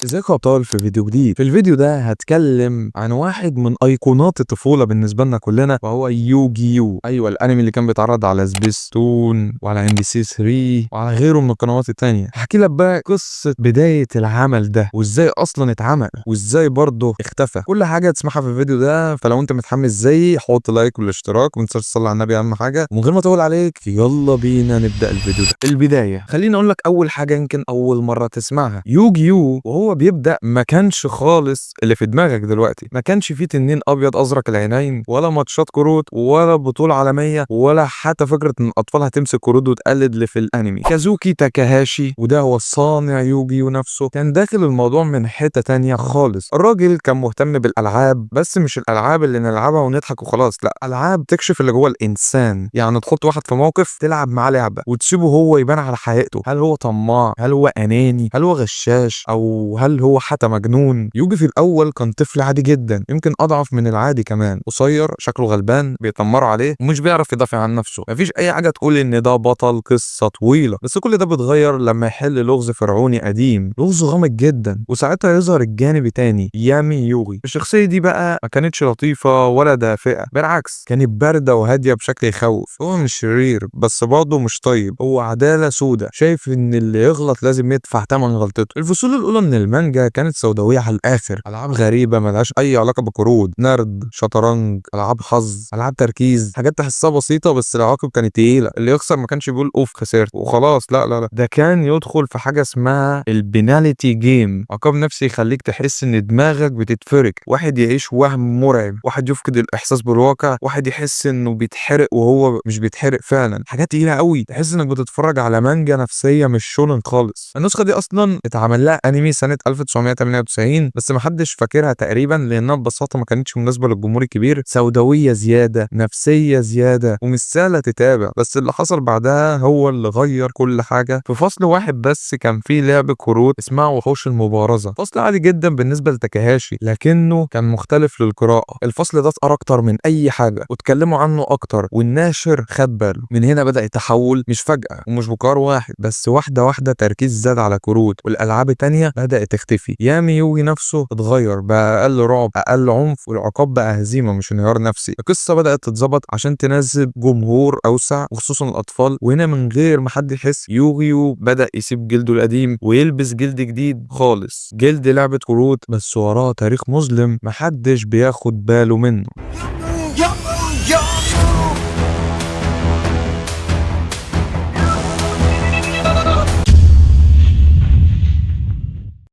ازيكم يا ابطال في فيديو جديد. في الفيديو ده هتكلم عن واحد من ايقونات الطفوله بالنسبه لنا كلنا، وهو يوجيو. ايوه، الانمي اللي كان بيتعرض على سبيستون وعلى ام بي سي 3 وعلى غيره من القنوات التانية. هحكي لك بقى قصه بدايه العمل ده وازاي اصلا اتعمل وازاي برضه اختفى. كل حاجه تسمعها في الفيديو ده، فلو انت متحمس زي حط لايك والاشتراك وما تنساش تصلي على النبي اهم حاجه. ومن غير ما اطول عليك يلا بينا نبدا الفيديو ده. البدايه خليني اقول لك اول حاجه يمكن اول مره تسمعها. يوجيو وهو بيبدا ما كانش خالص اللي في دماغك دلوقتي، ما كانش فيه تنين ابيض ازرق العينين ولا ماتشات كروت ولا بطوله عالميه ولا حتى فكره ان الاطفال هتمسك كروت وتقلد اللي في الانمي. كازوكي تاكاهاشي وده هو صانع يوجيو نفسه كان داخل الموضوع من حته تانية خالص. الراجل كان مهتم بالالعاب، بس مش الالعاب اللي نلعبها ونضحك وخلاص، لا، العاب تكشف اللي جوه الانسان. يعني تحط واحد في موقف تلعب معاه لعبه وتسيبه هو يبان على حقيقته، هل هو طماع، هل هو اناني، هل هو غشاش، او هل هو حتى مجنون. يوجي في الاول كان طفل عادي جدا، يمكن اضعف من العادي كمان، قصير، شكله غلبان، بيتنمروا عليه ومش بيعرف يدافع عن نفسه. مفيش اي حاجه تقول ان ده بطل قصه طويله، بس كل ده بيتغير لما يحل لغز فرعوني قديم، لغز غامض جدا، وساعتها يظهر الجانب تاني يامي يوغي. الشخصيه دي بقى ما كانتش لطيفه ولا دافئه، بالعكس كانت بارده وهاديه بشكل يخوف. هو مش شرير بس برضه مش طيب، هو عداله سودة، شايف ان اللي يغلط لازم يدفع ثمن غلطته. الفصول الاولى من المانجا كانت سوداويه على الاخر، العاب غريبه ملهاش اي علاقه بقرود، نرد، شطرنج، العاب حظ، العاب تركيز، حاجات تحسها بسيطه بس العواقب كانت تقيله. اللي يخسر ما كانش بيقول اوف خسرت وخلاص، لا لا لا، ده كان يدخل في حاجه اسمها البيناليتي جيم، عقاب نفسي يخليك تحس ان دماغك بتتفرك، واحد يعيش وهم مرعب، واحد يفقد الاحساس بالواقع، واحد يحس انه بيتحرق وهو مش بيتحرق فعلا. حاجات تقيله قوي، تحس انك بتتفرج على مانجا نفسيه مش شونن خالص. النسخه دي اصلا اتعمل لها انمي سنه 1998 بس ما حدش فاكرها تقريبا لانها ببساطه ما كانتش مناسبه للجمهور الكبير، سوداويه زياده، نفسيه زياده، ومش سهله تتابع. بس اللي حصل بعدها هو اللي غير كل حاجه. في فصل واحد بس كان فيه لعبه كروت اسمها وحوش المبارزه، فصل عادي جدا بالنسبه لتاكاهاشي لكنه كان مختلف للقراءه. الفصل ده اتقرا اكتر من اي حاجه واتكلموا عنه اكتر والناشر خد باله. من هنا بدا يتحول، مش فجاه ومش بقرار واحد بس، واحده واحده تركيز زاد على كروت والالعاب التانيه بدات تختفي. يامي يوغي نفسه اتغير، بقى اقل رعب، اقل عنف، والعقاب بقى هزيمه مش انهيار نفسي. القصه بدات تتظبط عشان تناسب جمهور اوسع وخصوصا الاطفال، وهنا من غير ما حد يحس يوغيو بدا يسيب جلده القديم ويلبس جلد جديد خالص، جلد لعبه كروت بس وراه تاريخ مظلم محدش بياخد باله منه.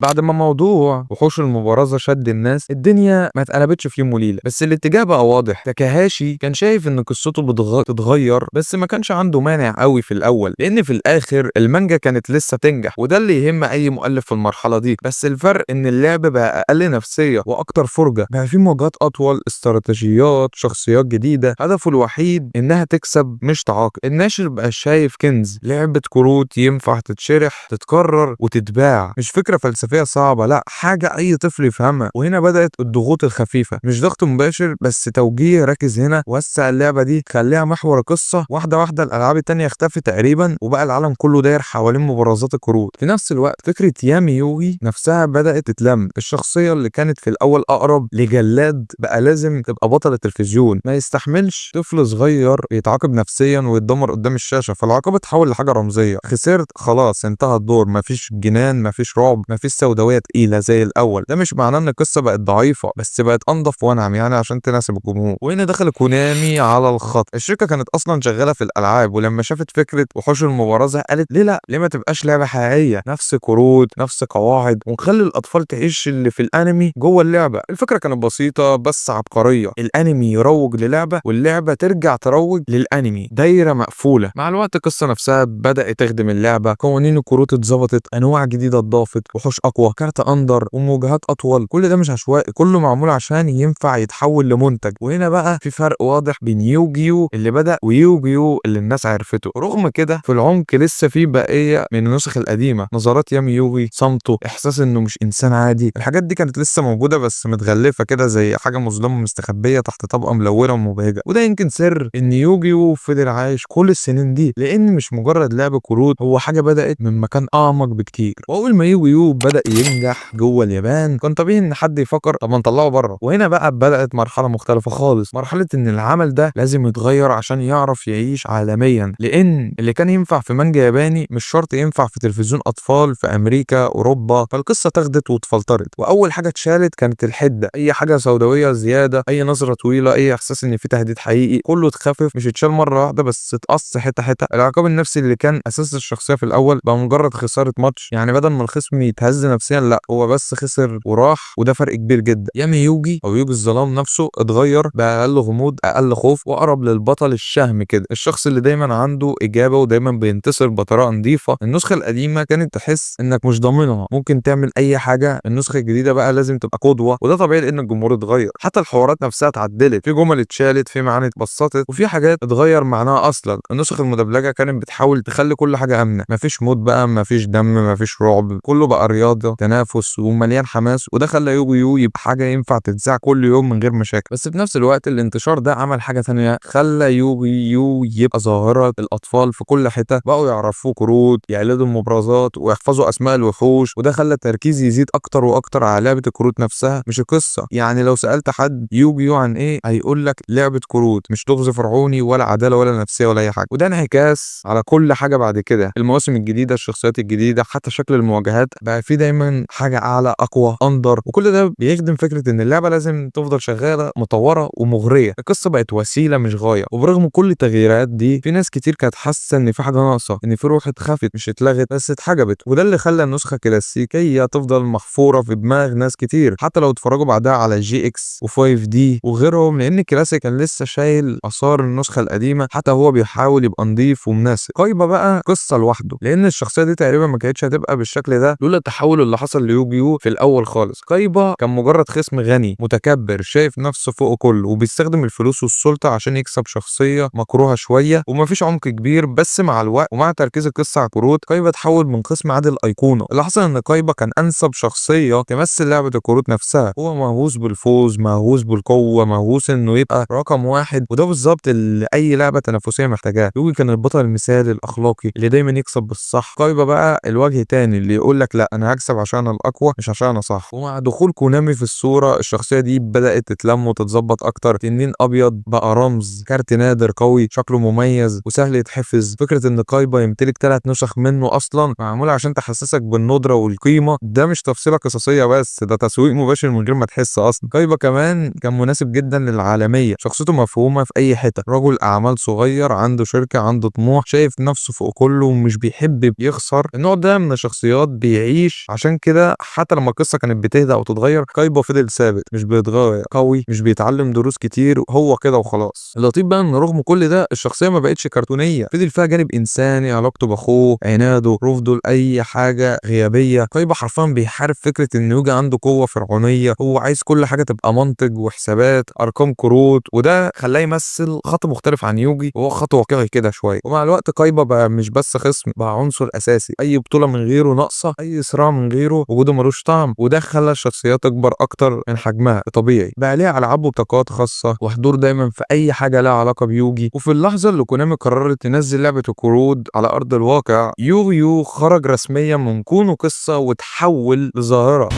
بعد ما موضوع وحوش المبارزه شد الناس، الدنيا ما اتقلبتش في يوم وليله، بس الاتجاه بقى واضح. تاكاهاشي كان شايف ان قصته تتغير، بس ما كانش عنده مانع قوي في الاول، لان في الاخر المانجا كانت لسه تنجح وده اللي يهم اي مؤلف في المرحله دي. بس الفرق ان اللعب بقى اقل نفسيه واكتر فرجه، بقى في مواجهات اطول، استراتيجيات، شخصيات جديده، هدفه الوحيد انها تكسب مش تعاقب. الناشر بقى شايف كنز، لعبه كروت ينفع تتشرح، تتكرر وتتباع، مش فكره فلسفيه صعبة، لا، حاجة أي طفل يفهمها. وهنا بدأت الضغوط الخفيفة، مش ضغط مباشر بس توجيه. ركز هنا، وسع اللعبة دي، خليها محور القصة. واحدة واحدة الألعاب التانية اختفت تقريبا وبقى العالم كله داير حوالين مبارزات الكروت. في نفس الوقت فكرة يامي يوغي نفسها بدأت تتلم. الشخصية اللي كانت في الأول أقرب لجلاد بقى لازم تبقى بطل التلفزيون، ما يستحملش طفل صغير يتعاقب نفسيا ويتدمر قدام الشاشة. فالعقاب اتحول لحاجة رمزية، خسرت خلاص انتهى الدور، مفيش جنان، مفيش رعب، مفيش سوداويه تقيله زي الاول. ده مش معناه ان القصه بقت ضعيفه، بس بقت انضف وانعم، يعني عشان تناسب الجمهور. وهنا دخل كونامي على الخط. الشركه كانت اصلا شغاله في الالعاب، ولما شافت فكره وحوش المبارزه قالت ليه لا، ليه ما تبقاش لعبه حقيقيه، نفس كروت، نفس قواعد، ونخلي الاطفال تعيش اللي في الانمي جوه اللعبه. الفكره كانت بسيطه بس عبقريه، الانمي يروج للعبه واللعبه ترجع تروج للانمي، دايره مقفوله. مع الوقت القصه نفسها بدات تخدم اللعبه، قوانين الكروت اتظبطت، انواع جديده اتضافت، وحوش اقوى، كارت اندر، ومواجهات اطول. كل ده مش عشوائي، كله معمول عشان ينفع يتحول لمنتج. وهنا بقى في فرق واضح بين يوجيو اللي بدأ ويوجيو اللي الناس عرفته. رغم كده في العمق لسه في بقيه من النسخ القديمه، نظرات يامي يوغي، صمته، احساس انه مش انسان عادي. الحاجات دي كانت لسه موجوده بس متغلفه كده زي حاجه مظلمه مستخبيه تحت طبقه ملونه ومبهجه. وده يمكن سر ان يوجيو فضل عايش كل السنين دي، لان مش مجرد لعب كروت، هو حاجه بدأت من مكان اعمق بكتير. واول ما يوجيو بدأ بدأ ينجح جوه اليابان، كان طبيعي ان حد يفكر طب ما نطلعه بره. وهنا بقى بدأت مرحلة مختلفة خالص، مرحلة ان العمل ده لازم يتغير عشان يعرف يعيش عالميا، لان اللي كان ينفع في مانجا ياباني مش شرط ينفع في تلفزيون اطفال في امريكا اوروبا. فالقصة تاخدت واتفلترت، واول حاجة اتشالت كانت الحدة، اي حاجة سوداوية زيادة، اي نظرة طويلة، اي احساس ان في تهديد حقيقي، كله اتخفف، مش اتشال مرة واحدة بس اتقص حتة حتة. العقاب النفسي اللي كان اساس الشخصية في الاول بقى مجرد خسارة ماتش، يعني بدل ما الخصم يتهز نفسيا لا هو بس خسر وراح، وده فرق كبير جدا. ياما يوجي او يوجي الظلام نفسه اتغير، بقى اقل غموض، اقل خوف، واقرب للبطل الشهم كده، الشخص اللي دايما عنده اجابة ودايما بينتصر بطريقة نظيفة. النسخة القديمة كانت تحس انك مش ضامنها، ممكن تعمل اي حاجة. النسخة الجديدة بقى لازم تبقى قدوة، وده طبيعي لان الجمهور اتغير. حتى الحوارات نفسها اتعدلت، في جمل اتشالت، في معاني اتبسطت، وفي حاجات اتغير معناها اصلا. النسخ المدبلجة كانت بتحاول تخلي كل حاجة امنة، مفيش موت بقى، مفيش دم، مفيش رعب، كله بقى رياضة، تنافس، ومليان حماس. وده خلى يوجي يبقى حاجة ينفع تتذاع كل يوم من غير مشاكل. بس في نفس الوقت الانتشار ده عمل حاجة تانية، خلى يوجي يبقى ظاهرة الأطفال في كل حتة، بقوا يعرفوه كروت، يقلدوا المبرزات، ويحفظوا أسماء الوحوش. وده خلى التركيز يزيد أكتر وأكتر على لعبة الكروت نفسها مش القصة. يعني لو سألت حد يوجي عن إيه هيقول لك لعبة كروت، مش لغز فرعوني ولا عدالة ولا نفسية ولا أي حاجة. وده انعكاس على كل حاجة بعد كده، المواسم الجديدة، الشخصيات الجديدة، حتى شكل المواجهات بقى فيه دايما حاجة أعلى، أقوى، أندر. وكل ده بيخدم فكرة إن اللعبة لازم تفضل شغالة، مطورة ومغرية. القصة بقت وسيلة مش غاية. وبرغم كل التغييرات دي في ناس كتير كانت حاسة إن في حاجة ناقصة، إن في روح اتخفت مش اتلغت بس اتحجبت. وده اللي خلى النسخة الكلاسيكية تفضل محفورة في دماغ ناس كتير، حتى لو اتفرجوا بعدها على جي اكس و5 دي وغيرهم، لأن الكلاسيك كان لسه شايل آثار النسخة القديمة، حتى هو بيحاول يبقى نضيف ومناسب. قايبة بقى قصة لوحده، لأن الشخصية دي تقريبا ما كانتش هتبقى بالشكل ده لولا التحول اللي حصل ليوجيو في الأول خالص. قايبة كان مجرد خصم غني متكبر شايف نفسه فوق كله، وبيستخدم الفلوس والسلطة عشان يكسب شخصية مكروهة شوية ومفيش عمق كبير. بس مع الوقت ومع تركيز القصة على الكروت، قايبة اتحول من خصم عادل أيقونة. اللي حصل إن قايبة كان أنسب شخصية تمثل لعبة الكروت نفسها. هو مهووس بالفوز، مهووس بالقوة، مهووس إنه يبقى رقم واحد، وده بالظبط اللي أي لعبة تنافسية محتاجاه. يوجي كان البطل المثالي الأخلاقي اللي دايما يكسب بالصح. قايبة بقى الوجه تاني اللي يقول لك لا أنا هكسب عشان أنا الأقوى مش عشان أنا صح. ومع دخول كونامي في الصورة الشخصية دي بدأت تتلم وتتظبط أكتر. تنين أبيض بقى رمز، كارت نادر قوي شكله مميز وسهل يتحفظ. فكرة إن قايبة يمتلك 3 نسخ منه أصلا معمولة عشان تحسسك بالندرة والقيمة، ده مش تفصيلة قصصية بس، ده تسويق مباشر من غير ما تحس أصلا. قايبة كمان كان مناسب جدا للعالمية، شخصيته مفهومة في أي حتة، رجل أعمال صغير عنده شركة، عنده طموح، شايف نفسه فوق كله ومش بيحب يخسر. النوع ده من الشخصيات بيعيش. عشان كده حتى لما القصة كانت بتهدى أو تتغير قايبة فضل ثابت، مش بيتغير، قوي، مش بيتعلم دروس كتير، هو كده وخلاص. اللطيف بقى ان رغم كل ده الشخصيه ما بقتش كرتونيه، فضل فيها جانب انساني، علاقته باخوه، عناده، رفضه لاي حاجه غيابيه. قايبه حرفيا بيحارب فكره ان يوجي عنده قوه فرعونيه، هو عايز كل حاجه تبقى منطق وحسابات، ارقام، كروت. وده خلاه يمثل خط مختلف عن يوجي، وهو خط واقعي كده شويه. ومع الوقت قايبه بقى مش بس خصم، بقى عنصر اساسي. اي بطوله من غيره ناقصه، اي صراع من غيره وجوده ملوش طعم. وده خلى الشخصيات تكبر اكتر من حجمها طبيعي، بقى ليها العاب وطاقات خاصه وحضور دايما في اي حاجه لها علاقه بيوجي. وفي اللحظه اللي كونامي قررت تنزل لعبه الكروت على ارض الواقع، يوغيو خرج رسميا من كونه قصه وتحول لظاهره.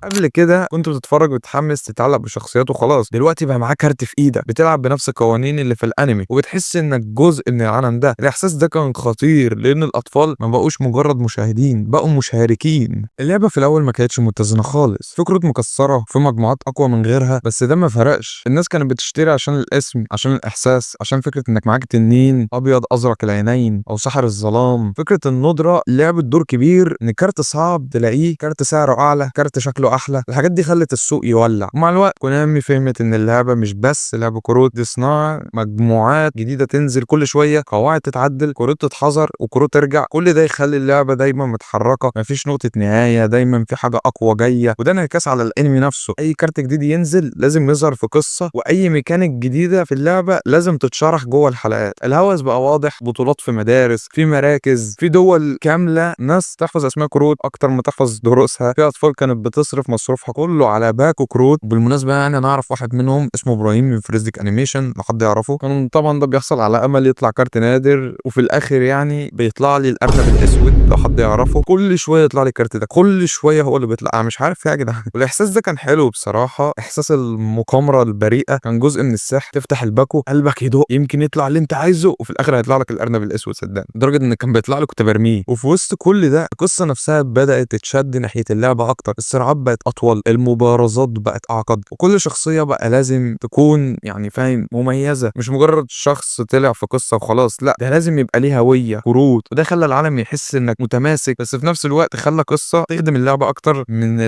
قبل كده كنت بتتفرج وتتحمس تتعلق بشخصيات وخلاص، دلوقتي بقى معاك كارت في ايدك، بتلعب بنفس القوانين اللي في الانمي وبتحس انك جزء من العالم ده. الاحساس ده كان خطير لان الاطفال ما بقوش مجرد مشاهدين، بقوا مشاركين. اللعبه في الاول ما كانتش متزنه خالص، في كروت مكسره، في مجموعات اقوى من غيرها، بس ده ما فرقش. الناس كانت بتشتري عشان الاسم، عشان الاحساس، عشان فكره انك معاك تنين ابيض ازرق العينين او سحر الظلام. فكره الندره لعبت دور كبير، ان كارت صعب تلاقيه، كارت سعره اعلى، كارت شكله احلى. الحاجات دي خلت السوق يولع. ومع الوقت كونامي فهمت ان اللعبه مش بس لعبه كروت، دي صناعه، مجموعات جديده تنزل كل شويه، قواعد تتعدل، كروت تتحظر وكروت ترجع. كل ده يخلي اللعبه دايما متحركه، مفيش نقطه نهايه، دايما في حاجه اقوى جايه. وده انعكاس على الانمي نفسه، اي كارت جديد ينزل لازم يظهر في قصه، واي ميكانيك جديده في اللعبه لازم تتشرح جوه الحلقات. الهوس بقى واضح، بطولات في مدارس، في مراكز، في دول كامله ناس تحفظ اسماء كروت اكتر ما تحفظ دروسها. في اطفال كانت بتصرف تصرف مصروفها كله على باك وكروت. بالمناسبه يعني انا اعرف واحد منهم اسمه ابراهيم من فريزديك انيميشن، لو حد يعرفه. كان طبعا ده بيحصل على امل يطلع كارت نادر، وفي الاخر يعني بيطلع لي الارنب الاسود، لو حد يعرفه. كل شويه يطلع لي الكارت ده، كل شويه هو اللي بيطلع. انا مش عارف ايه يا جدعان. والاحساس ده كان حلو بصراحه، احساس المغامره البريئه كان جزء من السحر. تفتح الباكو قلبك يدق، يمكن يطلع اللي انت عايزه، وفي الاخر هيطلع لك الارنب الاسود. صدقني لدرجه ان كان بيطلع لي كنت برميه. وفي وسط كل ده القصه نفسها بدات تتشد ناحيه اللعبه اكتر، الصراعات بقت اطول، المبارزات بقت اعقد، وكل شخصيه بقى لازم تكون يعني فاهم مميزه، مش مجرد شخص طلع في قصه وخلاص. لا، ده لازم يبقى ليه هويه، كروت. وده خلى العالم يحس انك متماسك، بس في نفس الوقت خلى قصه تخدم اللعبه اكتر من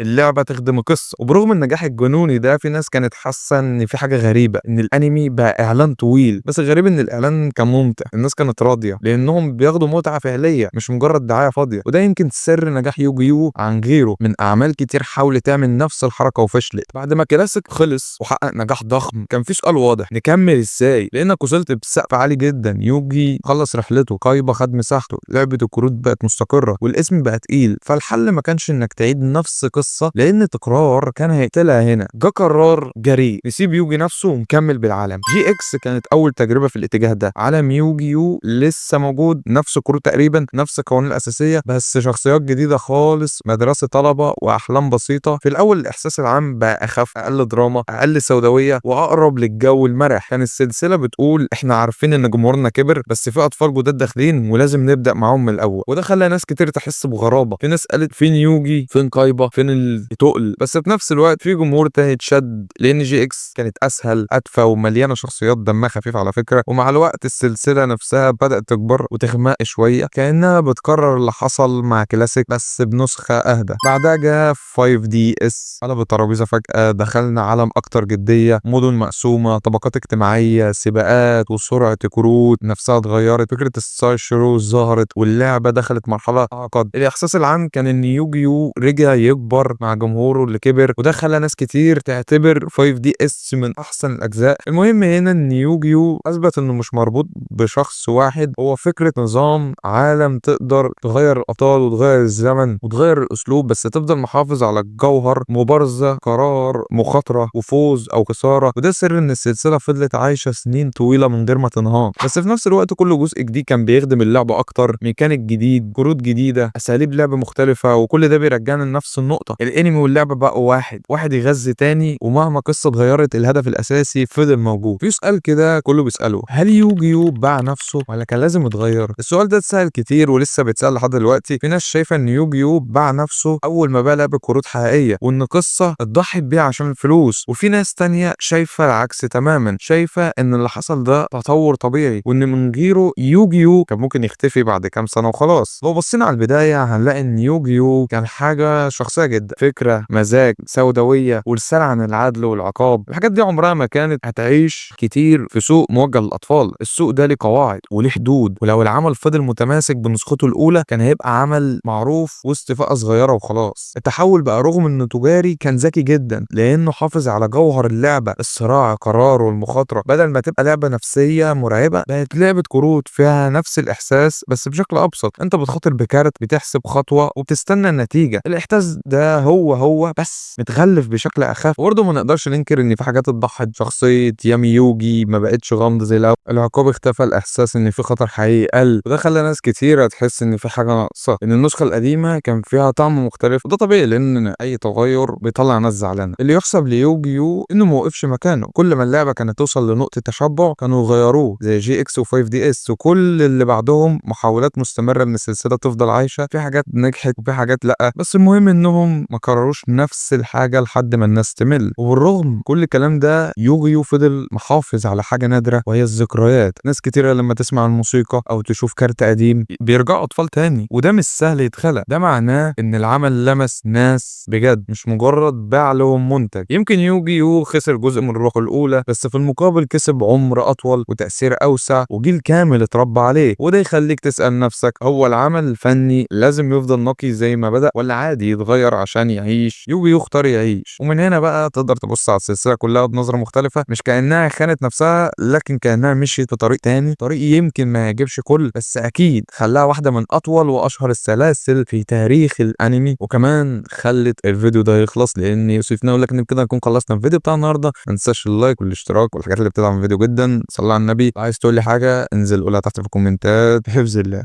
اللعبه تخدم القصه. وبرغم النجاح الجنوني ده، في ناس كانت حاسه ان في حاجه غريبه، ان الانمي بقى اعلان طويل. بس الغريب ان الاعلان كان ممتع، الناس كانت راضيه لانهم بياخدوا متعه فعليه مش مجرد دعايه فاضيه. وده يمكن سر نجاح يوجيو عن غيره من اعمال كتير حاولت تعمل نفس الحركه وفشلت. بعد ما كلاسيك خلص وحقق نجاح ضخم، كان في سؤال واضح: نكمل ازاي؟ لانك وصلت بسقف عالي جدا. يوجي خلص رحلته، كايبا خد مساحته، لعبه الكروت بقت مستقره، والاسم بقى تقيل. فالحل ما كانش انك تعيد نفس قصه، لان التكرار كان هيقتلها. هنا جه قرار جريء: نسيب يوجي نفسه ونكمل بالعالم. جي اكس كانت اول تجربه في الاتجاه ده. عالم يوجيو لسه موجود، نفس الكروت تقريبا، نفس القوانين الاساسيه، بس شخصيات جديده خالص، مدرسه طلبه واحلام بسيطه. في الاول الاحساس العام بقى اخف، اقل دراما، اقل سوداويه، واقرب للجو المرح. كان السلسله بتقول احنا عارفين ان جمهورنا كبر، بس في اطفال جداد داخلين ولازم نبدا معاهم من الاول. وده خلى ناس كتير تحس بغرابه. في ناس قالت فين يوجي، فين كايبا، فين التقل. بس في نفس الوقت في جمهور تاني اتشد، لان جي اكس كانت اسهل، ادفى، ومليانه شخصيات دمها خفيف على فكره. ومع الوقت السلسله نفسها بدات تكبر وتغمق شويه، كانها بتكرر اللي حصل مع كلاسيك بس بنسخه اهدى. بعدها جه 5 دي اس، قلب الترابيزه فجاه. دخلنا عالم اكتر جديه، مدن مقسومه، طبقات اجتماعيه، سباقات، وسرعه الكروت نفسها اتغيرت. فكره السايد شرو ظهرت، واللعبه دخلت مرحله اعقد. الاحساس العام كان ان يوجيو رجع يكبر مع جمهوره اللي كبر، وده خلى ناس كتير تعتبر 5 دي اس من احسن الاجزاء. المهم هنا ان يوجيو اثبت انه مش مربوط بشخص واحد، هو فكره نظام، عالم تقدر تغير الابطال وتغير الزمن وتغير الاسلوب، بس تفضل محافظ على الجوهر: مبارزه، قرار، مخاطره، وفوز او خساره. وده سر ان السلسله فضلت عايشه سنين طويله من غير ما تنهار. بس في نفس الوقت كل جزء جديد كان بيخدم اللعبه اكتر، ميكانيك جديد، كروت جديده، اساليب لعب مختلفه، وكل ده بيرجعنا لنفس النقطه: الانمي واللعبه بقوا واحد يغذي تاني، ومهما قصه اتغيرت الهدف الاساسي فضل موجود. في سؤال كده كله بيساله: هل يوجيو باع نفسه ولا كان لازم يتغير؟ السؤال ده اتسال كتير ولسه بيتسال لحد دلوقتي. في ناس شايفه ان يوجيو باع نفسه اول ما بقى لعبه كروت حقيقيه، وان قصه اتضحت بيها عشان الفلوس. وفي ناس تانية شايفه العكس تماما، شايفه ان اللي حصل ده تطور طبيعي، وان من غيره يوجيو كان ممكن يختفي بعد كام سنه وخلاص. لو بصينا على البدايه هنلاقي ان يوجيو كان حاجه شخصيه جدا، فكره، مزاج، سوداويه، ورساله عن العدل والعقاب. الحاجات دي عمرها ما كانت هتعيش كتير في سوق موجه للاطفال. السوق ده ليه قواعد وليه حدود، ولو العمل فضل متماسك بنسخته الاولى كان هيبقى عمل معروف وسط فئه صغيره وخلاص. التحول بقى رغم انه تجاري كان ذكي جدا، لانه حافظ على جوهر اللعبه: الصراع، القرار، والمخاطره. بدل ما تبقى لعبه نفسيه مرعبه، بقت لعبه كروت فيها نفس الاحساس بس بشكل ابسط. انت بتخاطر بكارت، بتحسب خطوه، وبتستنى النتيجه. الاحساس ده هو بس متغلف بشكل اخف. وبرضه ما نقدرش ننكر ان في حاجات اتضحت. شخصيه يامي يوجي ما بقتش غامضه زي الاول، العقاب اختفى، الاحساس ان في خطر حقيقي قل، وده خلى ناس كتيره تحس ان في حاجه ناقصه، ان النسخه القديمه كان فيها طعم مختلف. وده طبيعي لان اي تغير بيطلع ناس زعلانه. اللي يحسب ليوجيو انه ما وقفش مكانه، كل ما اللعبه كانت توصل لنقطه تشبع كانوا يغيروه، زي جي اكس و5 دي اس وكل اللي بعدهم. محاولات مستمره ان السلسله تفضل عايشه، في حاجات نجحت وفي حاجات لا، بس المهم انهم ما كرروش نفس الحاجه لحد ما الناس تمل. وبالرغم كل الكلام ده يوجيو فضل محافظ على حاجه نادره، وهي الذكريات. ناس كتيره لما تسمع الموسيقى او تشوف كارت قديم بيرجعوا اطفال تاني، وده مش سهل يتخلق. ده معناه ان العمل لمس ناس بجد، مش مجرد باع لهم منتج. يمكن يوجيو خسر جزء من روحه الاولى، بس في المقابل كسب عمر اطول وتاثير اوسع وجيل كامل اتربى عليه. وده يخليك تسال نفسك: هو العمل الفني لازم يفضل نقي زي ما بدا، ولا عادي يتغير عشان يعيش؟ يوجيو اختار يعيش. ومن هنا بقى تقدر تبص على السلسله كلها بنظره مختلفه، مش كانها خانت نفسها، لكن كانها مشيت في طريق تاني، طريق يمكن ما يعجبش كل، بس اكيد خلاها واحده من اطول واشهر السلاسل في تاريخ الانمي. وكمان خلت الفيديو ده يخلص، لان يوسف نقول لك ان بكده نكون خلصنا الفيديو بتاع النهارده. ما تنساش اللايك والاشتراك والحاجات اللي بتدعم الفيديو جدا. صلى على النبي. عايز تقول لي حاجه انزل قولها تحت في الكومنتات. بحفظ الله.